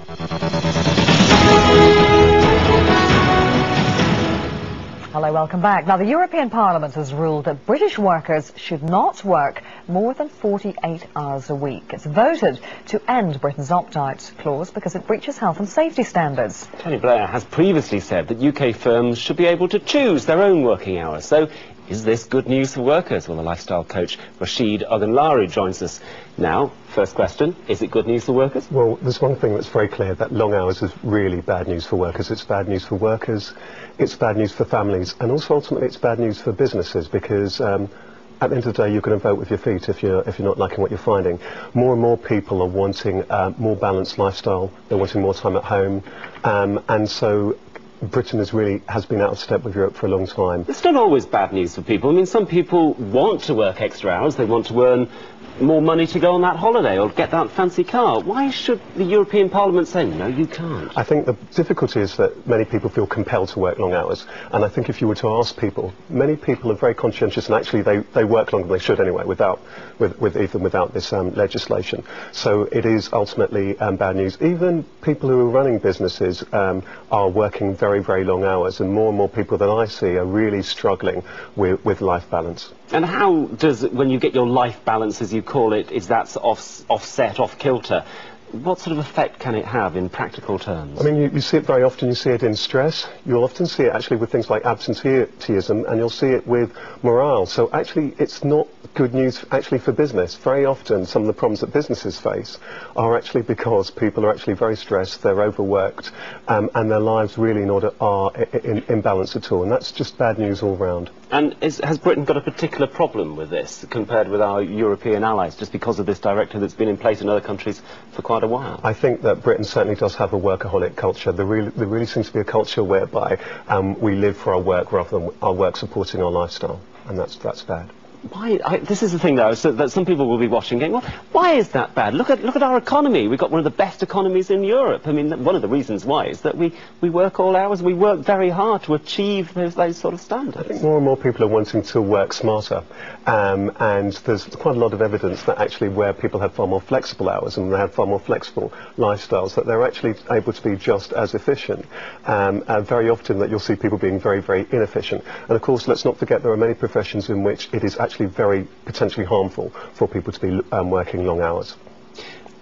Hello, welcome back. Now, the European Parliament has ruled that British workers should not work more than 48 hours a week. It's voted to end Britain's opt-out clause because it breaches health and safety standards. Tony Blair has previously said that UK firms should be able to choose their own working hours. So, is this good news for workers? Well, the lifestyle coach Rasheed Ogunlaru joins us now. First question, is it good news for workers? Well, there's one thing that's very clear, that long hours is really bad news for workers. It's bad news for workers, it's bad news for families, and also ultimately it's bad news for businesses, because at the end of the day you're going to vote with your feet if you're not liking what you're finding. More and more people are wanting more balanced lifestyle, they're wanting more time at home, and so Britain has been out of step with Europe for a long time. It's not always bad news for people. I mean, some people want to work extra hours, they want to earn more money to go on that holiday or get that fancy car. Why should the European Parliament say, no, you can't? I think the difficulty is that many people feel compelled to work long hours, and I think if you were to ask people, many people are very conscientious, and actually they work longer than they should anyway, even without this legislation. So it is ultimately bad news. Even people who are running businesses are working very, very long hours, and more people that I see are really struggling with life balance. And how does, when you get your life balance, as you call it, is that offset, off-kilter? What sort of effect can it have in practical terms? I mean, you see it very often. You see it in stress. You'll often see it actually with things like absenteeism, and you'll see it with morale. So actually, it's not good news actually for business. Very often, some of the problems that businesses face are actually because people are actually very stressed, they're overworked, and their lives really are in balance at all. And that's just bad news all round. And has Britain got a particular problem with this compared with our European allies, just because of this directive that's been in place in other countries for quite a while? I think that Britain certainly does have a workaholic culture. There really seems to be a culture whereby we live for our work rather than our work supporting our lifestyle, and that's bad. This is the thing, though, so that some people will be watching going, well, why is that bad? Look at our economy. We've got one of the best economies in Europe. I mean, one of the reasons why is that we work all hours. We work very hard to achieve those sort of standards. I think more and more people are wanting to work smarter, and there's quite a lot of evidence that actually where people have far more flexible hours and they have far more flexible lifestyles, that they're actually able to be just as efficient. Very often that you'll see people being very, very inefficient. And of course, let's not forget there are many professions in which it is actually very potentially harmful for people to be working long hours.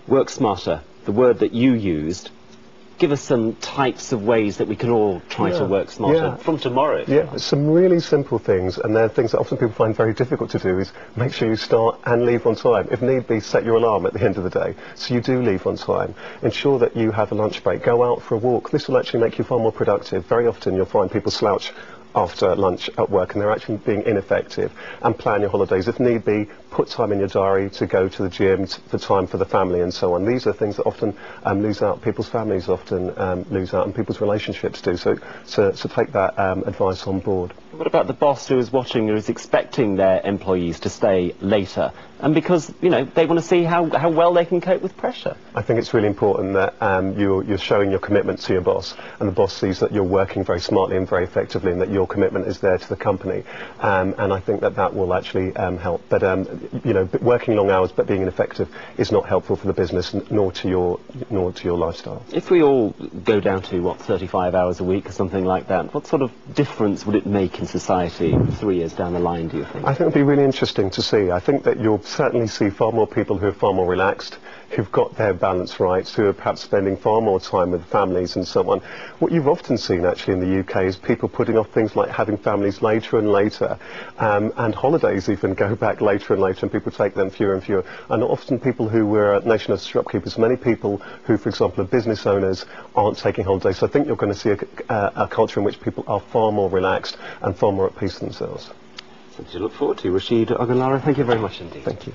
Work smarter, the word that you used. Give us some types of ways that we can all try to work smarter from tomorrow. Yeah, some really simple things, and they're things that often people find very difficult to do, is make sure you start and leave on time. If need be, set your alarm at the end of the day so you do leave on time. Ensure that you have a lunch break. Go out for a walk. This will actually make you far more productive. Very often you'll find people slouch after lunch at work and they're actually being ineffective. And plan your holidays. If need be, put time in your diary to go to the gym, for time for the family and so on. These are things that often lose out. People's families often lose out, and people's relationships do. So take that advice on board. What about the boss who is watching, who is expecting their employees to stay later? And because, you know, they want to see how well they can cope with pressure. I think it's really important that you're showing your commitment to your boss, and the boss sees that you're working very smartly and very effectively, and that your commitment is there to the company. And I think that will actually help. But, you know, working long hours but being ineffective is not helpful for the business, nor to your lifestyle. If we all go down to, what, 35 hours a week or something like that, what sort of difference would it make in society 3 years down the line, do you think? I think it would be really interesting to see. I think that you'll certainly see far more people who are far more relaxed, who've got their balance right, who are perhaps spending far more time with families and so on. What you've often seen actually in the UK is people putting off things like having families later and later, and holidays even go back later and later, and people take them fewer and fewer. And often people who were a nation of shopkeepers, many people who, for example, are business owners, aren't taking holidays. So I think you're going to see a culture in which people are far more relaxed and far more at peace themselves. Something to look forward to. Rasheed Ogunlaru, thank you very much indeed. Thank you.